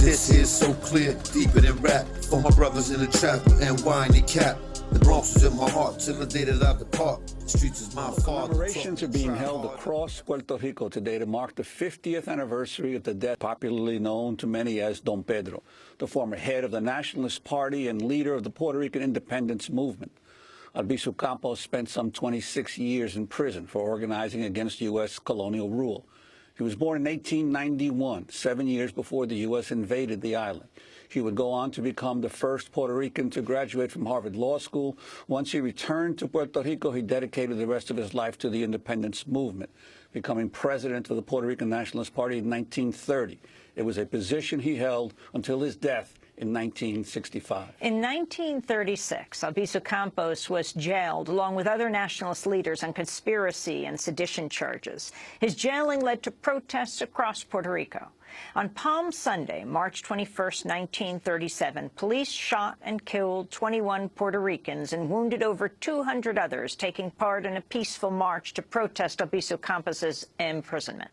This is so clear, deeper than rap. For my brothers in the trap and wine and cap. The Bronx is in my heart till the day that I depart. The streets is my father. Commemorations are being held across Puerto Rico today to mark the 50th anniversary of the death, popularly known to many as Don Pedro, the former head of the Nationalist Party and leader of the Puerto Rican independence movement. Albizu Campos spent some 26 years in prison for organizing against U.S. colonial rule. He was born in 1891, 7 years before the U.S. invaded the island. He would go on to become the first Puerto Rican to graduate from Harvard Law School. Once he returned to Puerto Rico, he dedicated the rest of his life to the independence movement, becoming president of the Puerto Rican Nationalist Party in 1930. It was a position he held until his death in 1965. In 1936, Albizu Campos was jailed along with other nationalist leaders on conspiracy and sedition charges. His jailing led to protests across Puerto Rico. On Palm Sunday, March 21, 1937, police shot and killed 21 Puerto Ricans and wounded over 200 others, taking part in a peaceful march to protest Albizu Campos's imprisonment.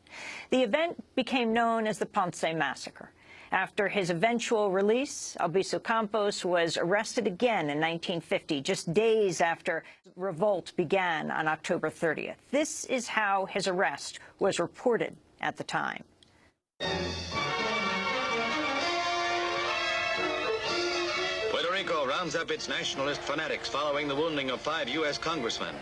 The event became known as the Ponce Massacre. After his eventual release, Albizu Campos was arrested again in 1950, just days after revolt began on October 30th. This is how his arrest was reported at the time. Puerto Rico rounds up its nationalist fanatics following the wounding of 5 U.S. congressmen.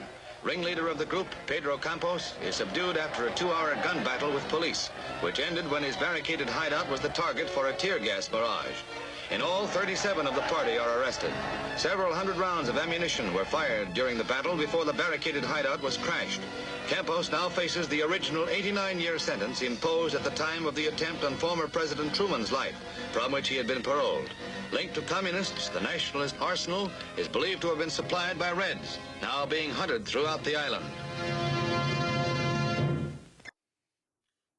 Ringleader of the group, Pedro Campos, is subdued after a 2-hour gun battle with police, which ended when his barricaded hideout was the target for a tear gas barrage. In all, 37 of the party are arrested. Several hundred rounds of ammunition were fired during the battle before the barricaded hideout was crashed. Campos now faces the original 89-year sentence imposed at the time of the attempt on former President Truman's life, from which he had been paroled. Linked to communists, the nationalist arsenal is believed to have been supplied by Reds, now being hunted throughout the island.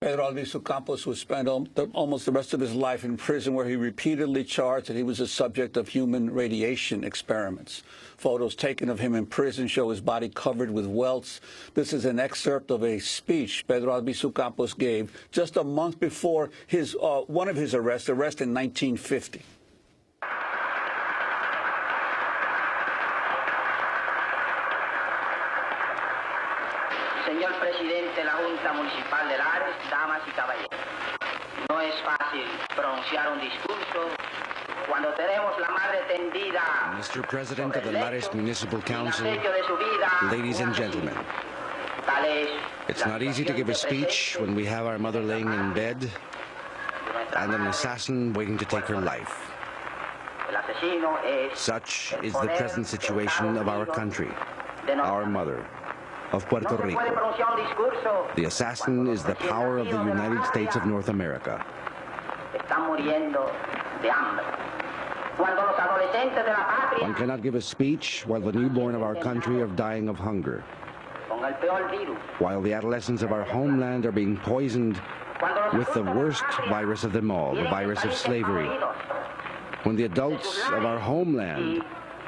Pedro Albizu Campos would spend almost the rest of his life in prison, where he repeatedly charged that he was a subject of human radiation experiments. Photos taken of him in prison show his body covered with welts. This is an excerpt of a speech Pedro Albizu Campos gave just a month before one of his arrest in 1950. Señor Presidente de la Junta Municipal de Lares, damas y caballeros, no es fácil pronunciar un discurso cuando tenemos la madre tendida. Mr. President of the Lares Municipal Council, ladies and gentlemen, it's not easy to give a speech when we have our mother laying in bed and an assassin waiting to take her life. Such is the present situation of our country, our mother, of Puerto Rico. The assassin is the power of the United States of North America. One cannot give a speech while the newborn of our country are dying of hunger, while the adolescents of our homeland are being poisoned with the worst virus of them all, the virus of slavery, when the adults of our homeland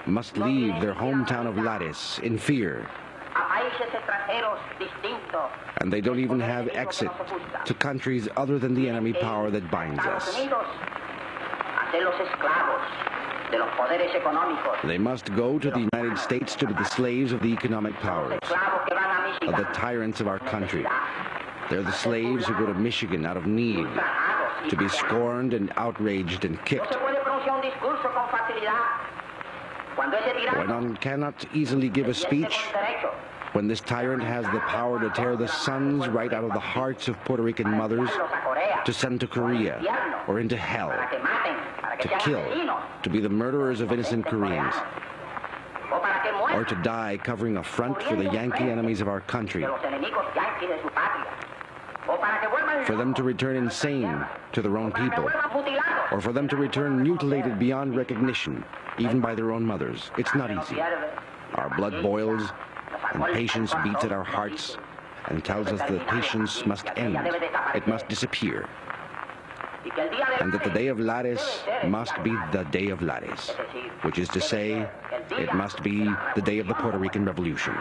must leave their hometown of Lares in fear, and they don't even have exit to countries other than the enemy power that binds us. They must go to the United States to be the slaves of the economic powers, of the tyrants of our country. They're the slaves who go to Michigan out of need, to be scorned and outraged and kicked. When one cannot easily give a speech, when this tyrant has the power to tear the sons right out of the hearts of Puerto Rican mothers, to send to Korea or into hell, to kill, to be the murderers of innocent Koreans, or to die covering a front for the Yankee enemies of our country, for them to return insane to their own people, or for them to return mutilated beyond recognition, even by their own mothers. It's not easy. Our blood boils, and patience beats at our hearts and tells us that patience must end. It must disappear. And that the day of Lares must be the day of Lares, which is to say, it must be the day of the Puerto Rican Revolution.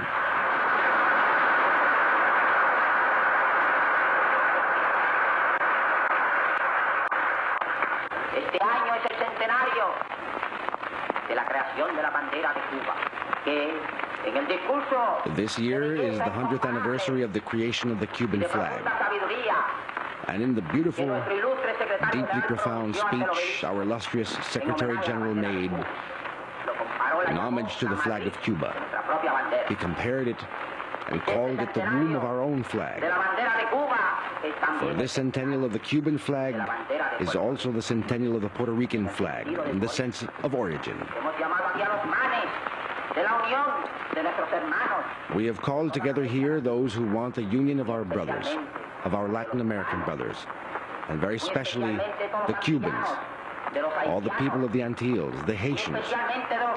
Este año es el centenario de la creación de la bandera de Cuba, que en el discurso This year is the 100th anniversary of the creation of the Cuban flag. And in the beautiful, deeply profound speech our illustrious Secretary General made in homage to the flag of Cuba, he compared it and called it the womb of our own flag. For this centennial of the Cuban flag is also the centennial of the Puerto Rican flag in the sense of origin. We have called together here those who want the union of our brothers, of our Latin American brothers, and very specially the Cubans, all the people of the Antilles, the Haitians,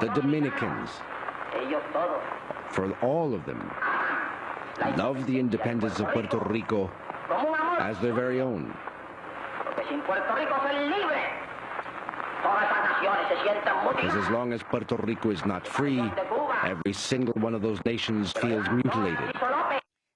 the Dominicans. For all of them love the independence of Puerto Rico as their very own. Because as long as Puerto Rico is not free, every single one of those nations feels mutilated.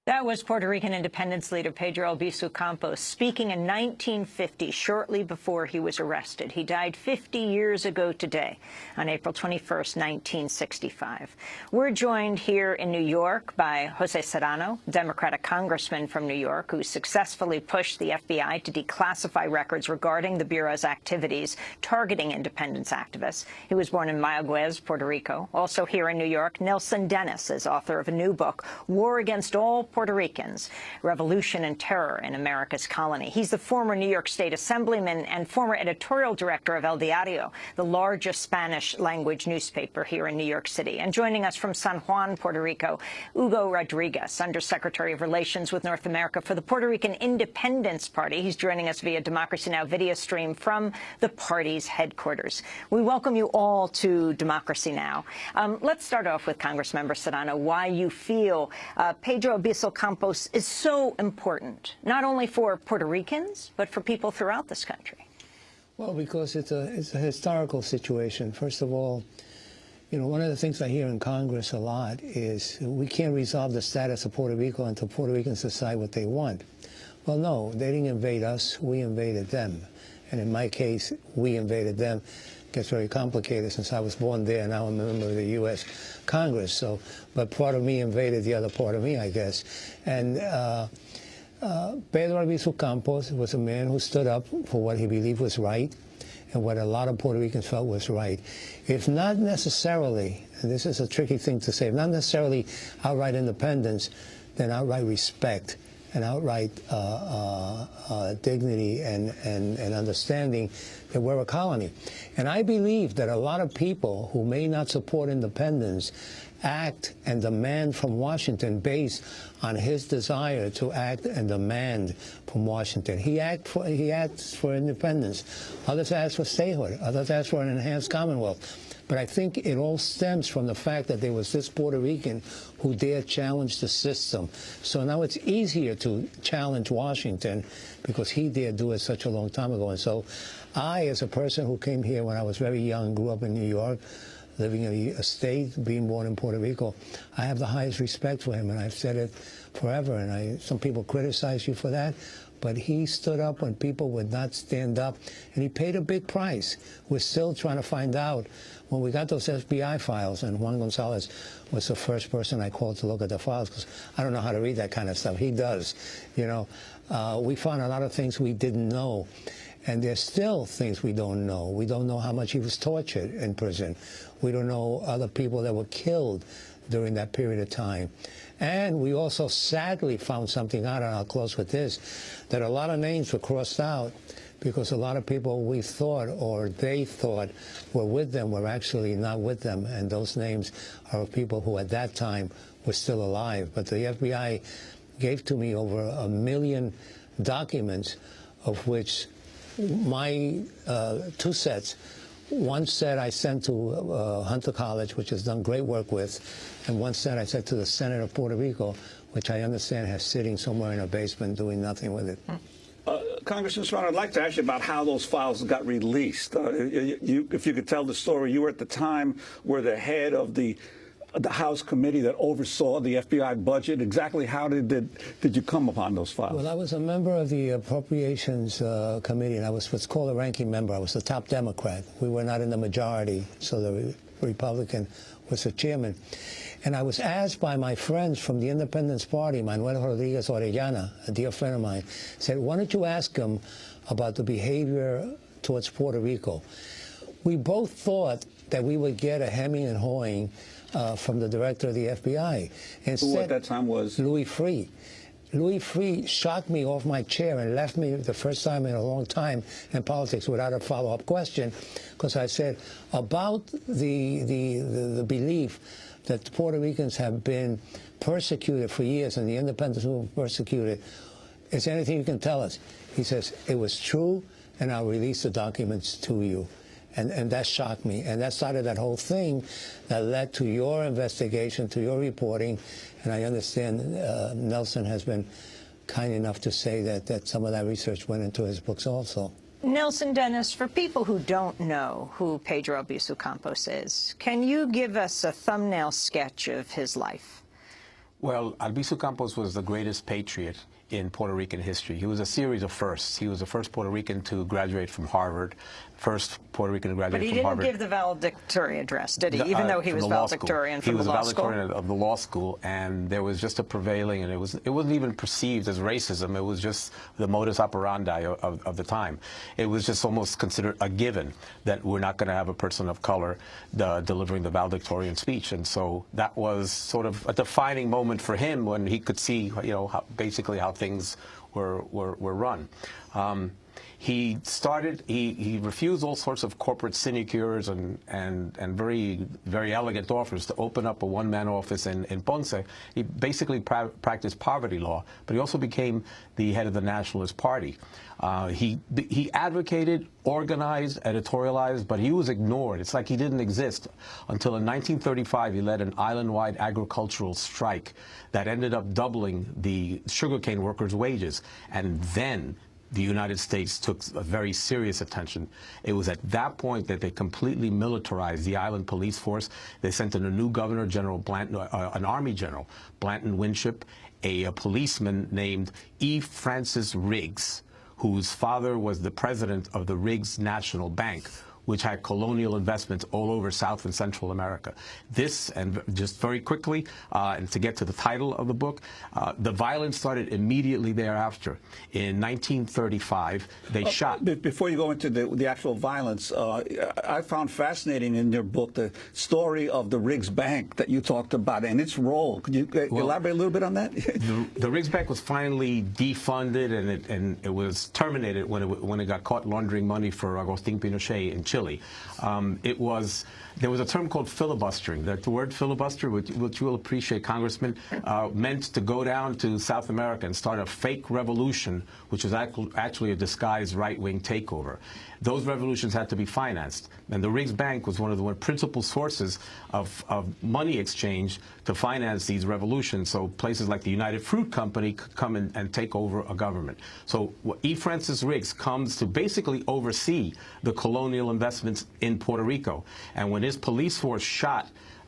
That was Puerto Rican independence leader Pedro Albizu Campos speaking in 1950, shortly before he was arrested. He died 50 years ago today, on April 21st, 1965. We're joined here in New York by Jose Serrano, Democratic congressman from New York, who successfully pushed the FBI to declassify records regarding the Bureau's activities targeting independence activists. He was born in Mayagüez, Puerto Rico. Also here in New York, Nelson Dennis is author of a new book, War Against All Puerto Ricans, Revolution and Terror in America's Colony. He's the former New York State Assemblyman and former editorial director of El Diario, the largest Spanish-language newspaper here in New York City. And joining us from San Juan, Puerto Rico, Hugo Rodriguez, Undersecretary of Relations with North America for the Puerto Rican Independence Party. He's joining us via Democracy Now! Video stream from the party's headquarters. We welcome you all to Democracy Now! Let's start off with Congressmember Serrano, why you feel Pedro Albizu Campos is so important, not only for Puerto Ricans, but for people throughout this country. Well, because it's a historical situation. First of all, you know, one of the things I hear in Congress a lot is we can't resolve the status of Puerto Rico until Puerto Ricans decide what they want. Well, no, they didn't invade us, we invaded them. And in my case, we invaded them. It gets very complicated since I was born there, now I'm a member of the U.S. Congress. So, but part of me invaded the other part of me, I guess. And Pedro Albizu Campos was a man who stood up for what he believed was right and what a lot of Puerto Ricans felt was right. If not necessarily, and this is a tricky thing to say, if not necessarily outright independence, then outright respect and outright dignity and understanding that we're a colony. And I believe that a lot of people who may not support independence act and demand from Washington based on his desire to act and demand from Washington. He asks for independence. Others ask for statehood. Others ask for an enhanced Commonwealth. But I think it all stems from the fact that there was this Puerto Rican who dared challenge the system. So now it's easier to challenge Washington because he dared do it such a long time ago. And so I, as a person who came here when I was very young, grew up in New York, living in a state, being born in Puerto Rico, I have the highest respect for him, and I've said it forever. And some people criticize you for that, but he stood up when people would not stand up, and he paid a big price. We're still trying to find out. When we got those FBI files, and Juan Gonzalez was the first person I called to look at the files, because I don't know how to read that kind of stuff. He does, you know. We found a lot of things we didn't know. And there's still things we don't know. We don't know how much he was tortured in prison. We don't know other people that were killed during that period of time. And we also sadly found something out, and I'll close with this, that a lot of names were crossed out because a lot of people we thought or they thought were with them were actually not with them. And those names are of people who at that time were still alive. But the FBI gave to me over 1 million documents, of which my 2 sets, one set I sent to Hunter College, which has done great work with, and one set I sent to the Senate of Puerto Rico, which I understand has sitting somewhere in a basement doing nothing with it. Congressman Serrano, I'd like to ask you about how those files got released. If you could tell the story, you were at the time were the head of the the House committee that oversaw the FBI budget. Exactly how did you come upon those files? Well, I was a member of the Appropriations Committee, and I was what's called a ranking member. I was the top Democrat. We were not in the majority, so the Republican was the chairman. And I was asked by my friends from the Independence Party, Manuel Rodriguez Orellana, a dear friend of mine, said, why don't you ask him about the behavior towards Puerto Rico? We both thought that we would get a hemming and hawing from the director of the FBI. Instead, who at that time was? Louis Freeh. Louis Freeh shocked me off my chair and left me the first time in a long time in politics without a follow-up question, because I said about the belief that Puerto Ricans have been persecuted for years and the independents who were persecuted. Is there anything you can tell us? He says, it was true, and I'll release the documents to you. And that shocked me. And that started that whole thing that led to your investigation, to your reporting. And I understand Nelson has been kind enough to say that some of that research went into his books also. Nelson Dennis, for people who don't know who Pedro Albizu Campos is, can you give us a thumbnail sketch of his life? Well, Albizu Campos was the greatest patriot in Puerto Rican history. He was a series of firsts. He was the first Puerto Rican to graduate from Harvard, first Puerto Rican to graduate from Harvard. But he didn't give the valedictorian address, did he? Even though he was valedictorian from the law school? He was valedictorian of the law school, and there was just a prevailing, and it wasn't even perceived as racism. It was just the modus operandi of the time. It was just almost considered a given that we're not going to have a person of color delivering the valedictorian speech, and so that was sort of a defining moment for him when he could see, basically how things were run. He refused all sorts of corporate sinecures and very elegant offers to open up a one-man office in Ponce. He basically practiced poverty law, but he also became the head of the Nationalist Party. He advocated, organized, editorialized, but he was ignored. It's like he didn't exist until in 1935 he led an island-wide agricultural strike that ended up doubling the sugarcane workers' wages, and then the United States took a very serious attention. It was at that point that they completely militarized the island police force. They sent in a new governor, General Blanton, an Army general, Blanton Winship, a policeman named E. Francis Riggs, whose father was the president of the Riggs National Bank, which had colonial investments all over South and Central America. This, and just very quickly, and to get to the title of the book, the violence started immediately thereafter. In 1935, they shot. Before you go into the actual violence, I found fascinating in your book the story of the Riggs Bank that you talked about and its role. Could you elaborate a little bit on that? The Riggs Bank was finally defunded, and it was terminated when it got caught laundering money for Agustín Pinochet in Chile. There was a term called filibustering. The word filibuster, which you will appreciate, Congressman, meant to go down to South America and start a fake revolution, which was actually a disguised right-wing takeover. Those revolutions had to be financed, and the Riggs Bank was one of the principal sources of money exchange to finance these revolutions. So places like the United Fruit Company could come in and take over a government. So E. Francis Riggs comes to basically oversee the colonial investments in Puerto Rico, and when his police force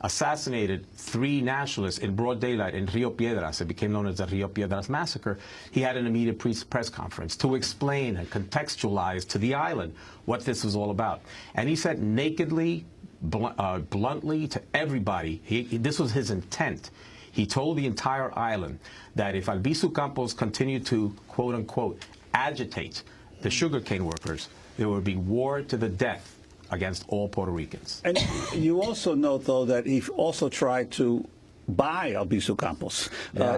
assassinated 3 nationalists in broad daylight in Rio Piedras, it became known as the Rio Piedras Massacre, he had an immediate press conference to explain and contextualize to the island what this was all about. And he said nakedly, bluntly to everybody, this was his intent. He told the entire island that if Albizu Campos continued to, quote-unquote, agitate the sugarcane workers, there would be war to the death against all Puerto Ricans. And you also note, though, that he also tried to buy Albizu Campos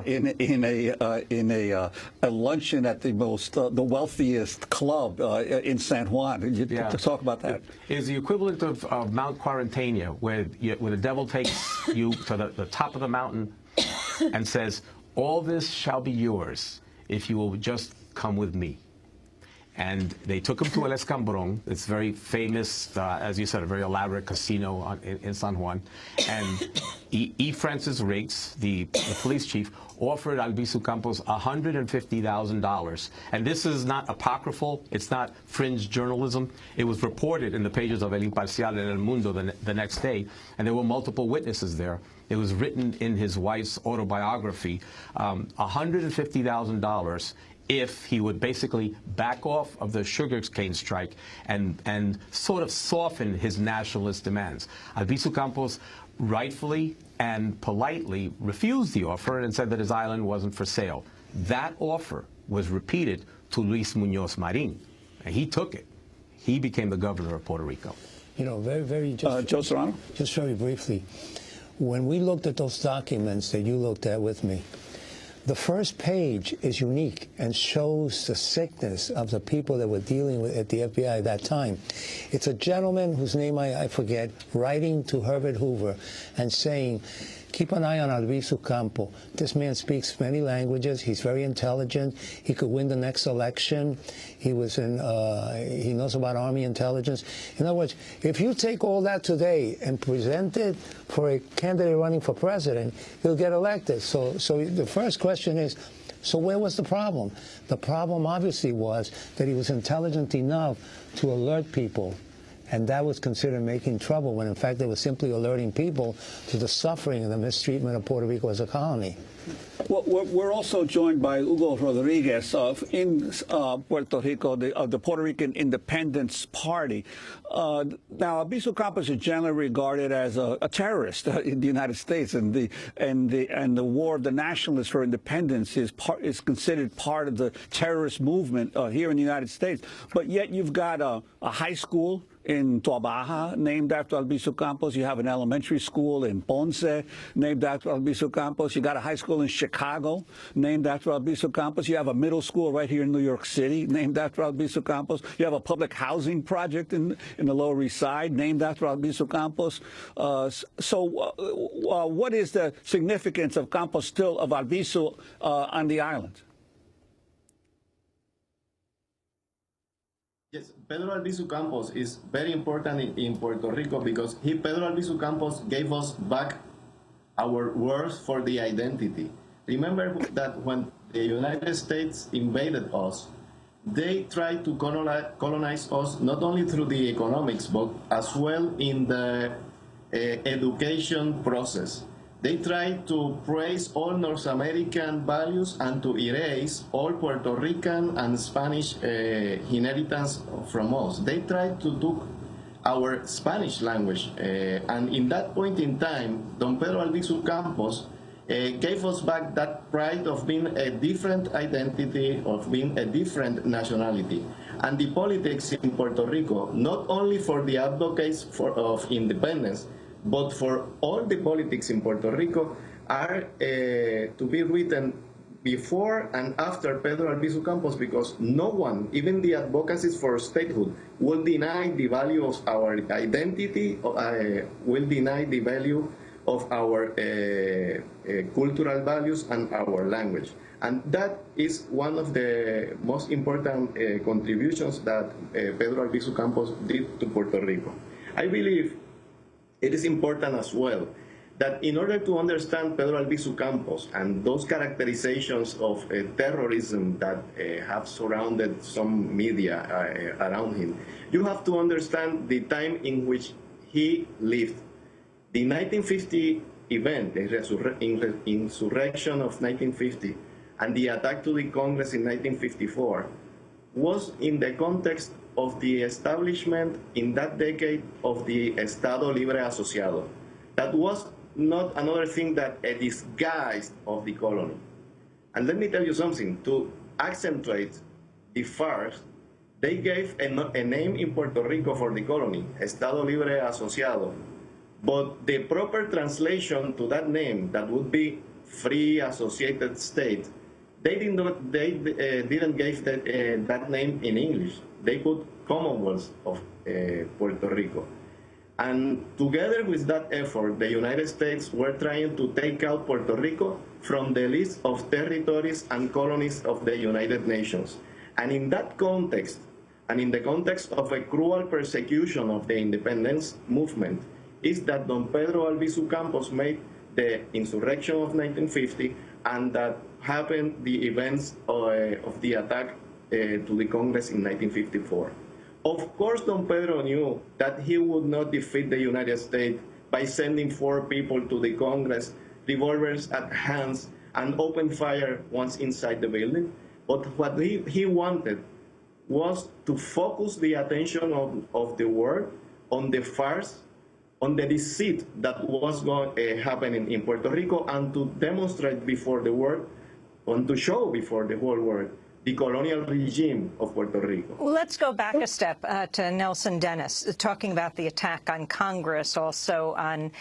in a luncheon at the wealthiest club in San Juan. You talk about that. It is the equivalent of Mount Quarantania, where the devil takes you to the top of the mountain and says, "All this shall be yours if you will just come with me." And they took him to El Escambron. It's very famous, as you said, a very elaborate casino in San Juan. And E. Francis Riggs, the police chief, offered Albizu Campos $150,000. And this is not apocryphal. It's not fringe journalism. It was reported in the pages of El Imparcial and El Mundo the next day. And there were multiple witnesses there. It was written in his wife's autobiography, $150,000 if he would basically back off of the sugarcane strike and sort of soften his nationalist demands. Albizu Campos rightfully and politely refused the offer and said that his island wasn't for sale. That offer was repeated to Luis Muñoz Marin, and he took it. He became the governor of Puerto Rico. You know, Joe Serrano? Just very briefly, when we looked at those documents that you looked at with me, the first page is unique and shows the sickness of the people that were dealing with at the FBI at that time. It's a gentleman whose name I forget, writing to Herbert Hoover and saying, keep an eye on Albizu Campos. This man speaks many languages. He's very intelligent. He could win the next election. He was in. He knows about Army intelligence. In other words, if you take all that today and present it for a candidate running for president, he'll get elected. So the first question is, so where was the problem? The problem obviously was that he was intelligent enough to alert people. And that was considered making trouble, when in fact they were simply alerting people to the suffering and the mistreatment of Puerto Rico as a colony. Well, we're also joined by Hugo Rodriguez in Puerto Rico, of the Puerto Rican Independence Party. Now, Albizu Campos is generally regarded as a terrorist in the United States, and the war of the nationalists for independence is considered part of the terrorist movement here in the United States. But yet you've got a high school in Tuabaja, named after Albizu Campos. You have an elementary school in Ponce, named after Albizu Campos. You got a high school in Chicago, named after Albizu Campos. You have a middle school right here in New York City, named after Albizu Campos. You have a public housing project in the Lower East Side, named after Albizu Campos. What is the significance of Campos still, of Albizu on the island? Yes, Pedro Albizu Campos is very important in Puerto Rico because Pedro Albizu Campos gave us back our words for the identity. Remember that when the United States invaded us, they tried to colonize us not only through the economics, but as well in the education process. They tried to praise all North American values and to erase all Puerto Rican and Spanish inheritance from us. They tried to take our Spanish language, and in that point in time, Don Pedro Albizu Campos gave us back that pride of being a different identity, of being a different nationality. And the politics in Puerto Rico, not only for the advocates of independence, but for all the politics in Puerto Rico, are to be written before and after Pedro Albizu Campos, because no one, even the advocacies for statehood, will deny the value of our identity, will deny the value of our cultural values and our language. And that is one of the most important contributions that Pedro Albizu Campos did to Puerto Rico. I believe it is important as well that in order to understand Pedro Albizu Campos and those characterizations of terrorism that have surrounded some media around him, you have to understand the time in which he lived. The 1950 event, the insurrection of 1950, and the attack to the Congress in 1954 was in the context of the establishment in that decade of the Estado Libre Asociado. That was not another thing than a disguise of the colony. And let me tell you something, to accentuate the farce, they gave a name in Puerto Rico for the colony, Estado Libre Asociado. But the proper translation to that name, that would be Free Associated State, they didn't give that name in English. They put Commonwealth of Puerto Rico. And together with that effort, the United States were trying to take out Puerto Rico from the list of territories and colonies of the United Nations. And in that context, and in the context of a cruel persecution of the independence movement, is that Don Pedro Albizu Campos made the insurrection of 1950, and that happened the events of the attack to the Congress in 1954. Of course, Don Pedro knew that he would not defeat the United States by sending 4 people to the Congress, revolvers at hands, and open fire once inside the building. But what he wanted was to focus the attention of the world on the farce, on the deceit that was happening in Puerto Rico, and to demonstrate before the world, and to show before the whole world, the colonial regime of Puerto Rico. Well, let's go back a step to Nelson Dennis, talking about the attack on Congress, also on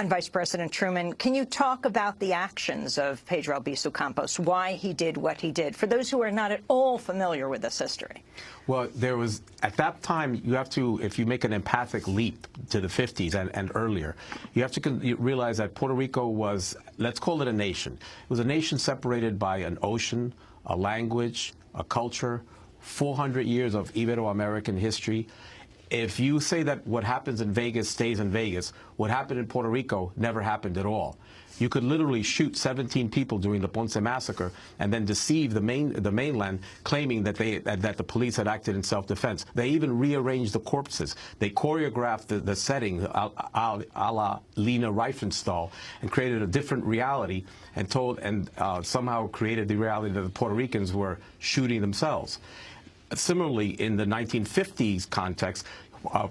Vice President Truman. Can you talk about the actions of Pedro Albizu Campos, why he did what he did, for those who are not at all familiar with this history? Well, there was, at that time, you have to, if you make an empathic leap to the 50s and earlier, you have to realize that Puerto Rico was, let's call it a nation. It was a nation separated by an ocean, a language, a culture, 400 years of Ibero-American history. If you say that what happens in Vegas stays in Vegas, what happened in Puerto Rico never happened at all. You could literally shoot 17 people during the Ponce massacre and then deceive the mainland, claiming that the police had acted in self-defense. They even rearranged the corpses. They choreographed the setting a la Lena Riefenstahl and created a different reality and somehow created the reality that the Puerto Ricans were shooting themselves. Similarly, in the 1950s context,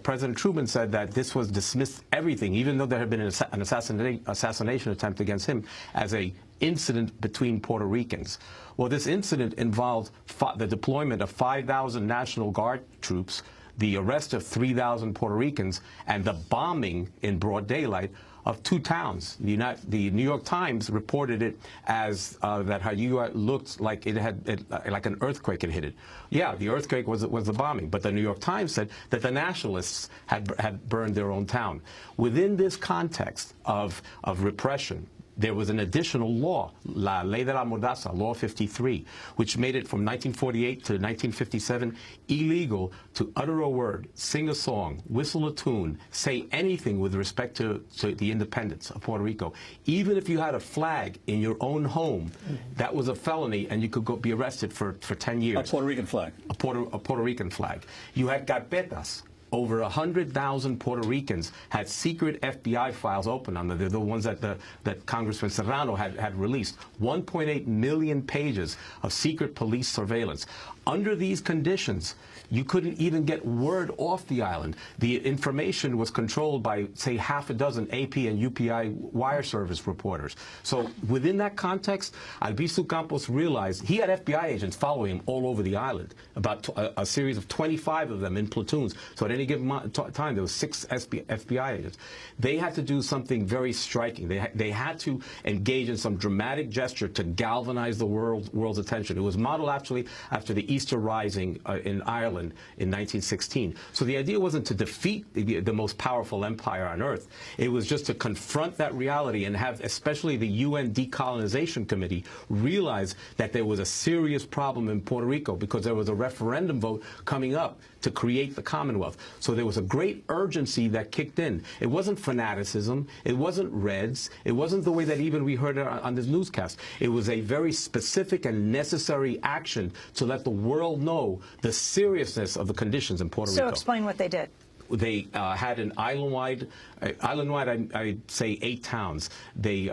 President Truman said that this was dismissed everything, even though there had been an assassination attempt against him, as an incident between Puerto Ricans. Well, this incident involved the deployment of 5,000 National Guard troops, the arrest of 3,000 Puerto Ricans, and the bombing in broad daylight of 2 towns. The New York Times reported it as that Jayuya looked like it had like an earthquake had hit it. Yeah, the earthquake was the bombing, but the New York Times said that the nationalists had burned their own town. Within this context of repression, there was an additional law, La Ley de la Mordaza, Law 53, which made it from 1948 to 1957 illegal to utter a word, sing a song, whistle a tune, say anything with respect to the independence of Puerto Rico. Even if you had a flag in your own home, that was a felony, and you could be arrested for 10 years. A Puerto Rican flag. A Puerto Rican flag. You had carpetas. Over 100,000 Puerto Ricans had secret FBI files open on them. They're the ones that Congressman Serrano had released. 1.8 million pages of secret police surveillance. Under these conditions, you couldn't even get word off the island. The information was controlled by, say, half a dozen AP and UPI wire service reporters. So within that context, Albizu Campos realized he had FBI agents following him all over the island, about a series of 25 of them in platoons. So at any given time, there was 6 FBI agents. They had to do something very striking. They had to engage in some dramatic gesture to galvanize the world's attention. It was modeled actually after the Easter Rising in Ireland in 1916. So the idea wasn't to defeat the most powerful empire on earth. It was just to confront that reality and have especially the UN Decolonization Committee realize that there was a serious problem in Puerto Rico because there was a referendum vote coming up to create the Commonwealth. So there was a great urgency that kicked in. It wasn't fanaticism. It wasn't Reds. It wasn't the way that even we heard on this newscast. It was a very specific and necessary action to let the world know the seriousness of the conditions in Puerto Rico. So explain what they did. They had an island-wide, I'd say 8 towns. They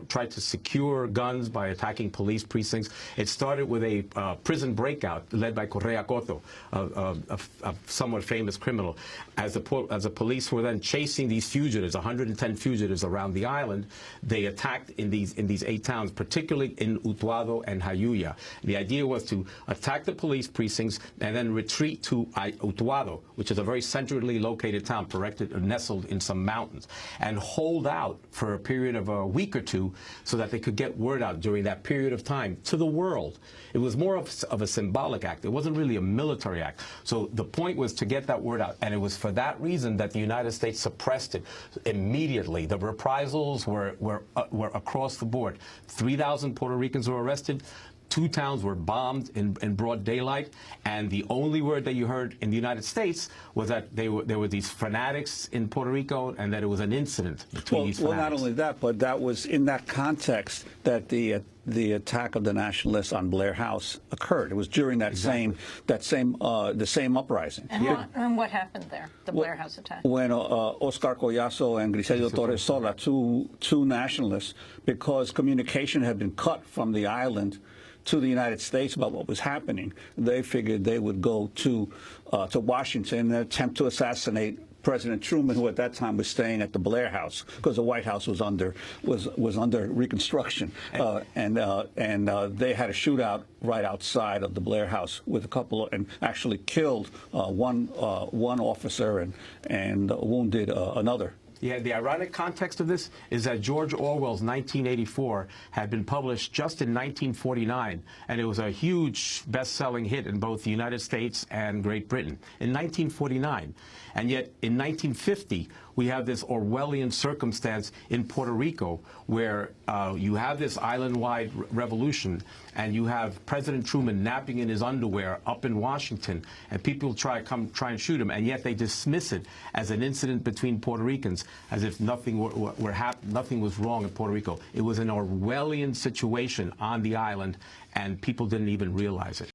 tried to secure guns by attacking police precincts. It started with a prison breakout led by Correa Cotto, a somewhat famous criminal. As the police were then chasing these fugitives, 110 fugitives around the island, they attacked in these 8 towns, particularly in Utuado and Jayuya. The idea was to attack the police precincts and then retreat to Utuado, which is a very centrally located town, nestled in some mountains, and hold out for a period of a week or 2 so that they could get word out during that period of time to the world. It was more of a symbolic act. It wasn't really a military act. So the point was to get that word out, and it was for that reason that the United States suppressed it immediately. The reprisals were across the board. 3,000 Puerto Ricans were arrested. 2 towns were bombed in broad daylight, and the only word that you heard in the United States was that there were these fanatics in Puerto Rico, and that it was an incident between these fanatics. Well, not only that, but that was in that context that the attack of the nationalists on Blair House occurred. It was during that same uprising. And what happened there, the Blair House attack? When Oscar Collazo and Griselio Torres Sola, two nationalists, because communication had been cut from the island to the United States about what was happening, they figured they would go to Washington and attempt to assassinate President Truman, who at that time was staying at the Blair House because the White House was under reconstruction, and they had a shootout right outside of the Blair House with a couple and actually killed one officer and wounded another. Yeah, the ironic context of this is that George Orwell's 1984 had been published just in 1949, and it was a huge best-selling hit in both the United States and Great Britain in 1949. And yet, in 1950, we have this Orwellian circumstance in Puerto Rico where you have this island-wide revolution, and you have President Truman napping in his underwear up in Washington, and people try and shoot him, and yet they dismiss it as an incident between Puerto Ricans, as if nothing was wrong in Puerto Rico. It was an Orwellian situation on the island, and people didn't even realize it.